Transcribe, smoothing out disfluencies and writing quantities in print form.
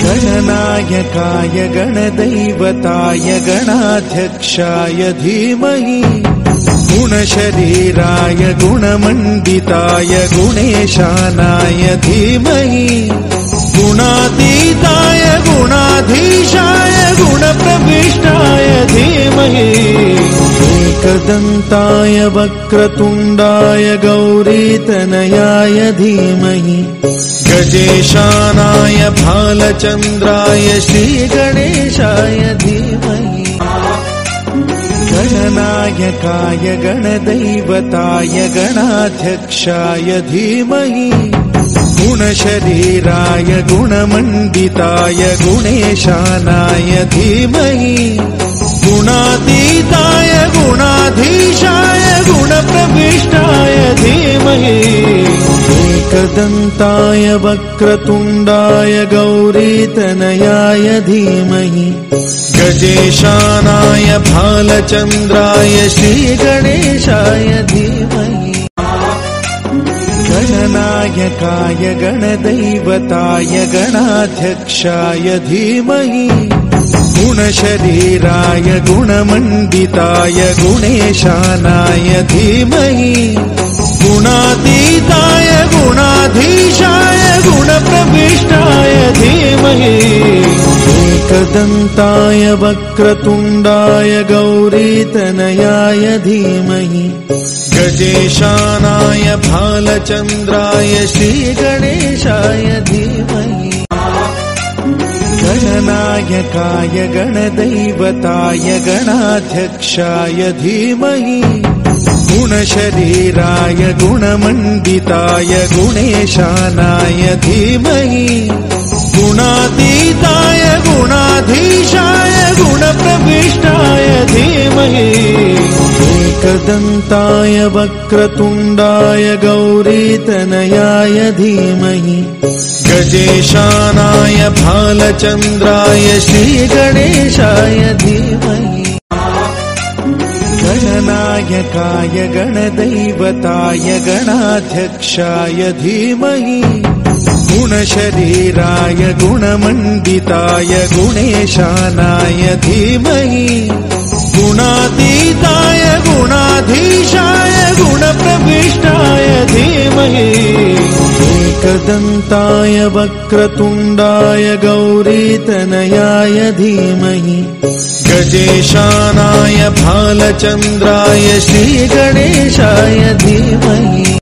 गणनायकाय गणदैवताय गणाध्यक्षाय धीमहि गुणशरीराय गुणमण्डिताय गुणेशानाय धीमहि गुणातीताय गुणाधीशाय गुणप्रविष्टाय धीमहि एकदन्ताय वक्रतुण्डाय गौरीतनयाय धीमहि गजेशानाय भालचन्द्राय श्रीगणेशाय धीमहि गणनायकाय गणदैवताय गणाध्यक्षाय धीमहि गुणशरीराय गुणमण्डिताय गुणेशानाय धीमहि गुणातीताय गुणाधीशाय गुणप्रविष्टाय धीमहि एकदन्ताय वक्रतुण्डाय गौरीतनयाय धीमहि गजेशानाय भालचन्द्राय श्रीगणेशाय धीमहि गणनायकाय गणदैवताय गणाध्यक्षाय धीमहि गुणशरीराय गुणमण्डिताय गुणेशानाय धीमहि गुणातीताय गुणाधीशाय गुणप्रविष्टाय धीमहि एकदन्ताय वक्रतुण्डाय गौरीतनयाय धीमहि गजेशानाय भालचन्द्राय श्रीगणेशाय धीमहि गणनायकाय गणदैवताय गणाध्यक्षाय धीमहि गुणशरीराय गुणमण्डिताय गुणेशानाय धीमहि गुणातीताय गुणाधीशाय गुणप्रविष्टाय धीमहि एकदन्ताय वक्रतुण्डाय गौरीतनयाय धीमहि गजेशानाय भालचन्द्राय श्रीगणेशाय धीमहि गणनायकाय गणदैवताय गणाध्यक्षाय धीमहि गुणशरीराय गुणमण्डिताय गुणेशानाय धीमहि गुणातीताय गुणाधीशाय गुणप्रविष्टाय धीमहि एकदन्ताय वक्रतुण्डाय गौरीतनयाय धीमहि गजेशानाय भालचन्द्राय श्रीगणेशाय धीमहि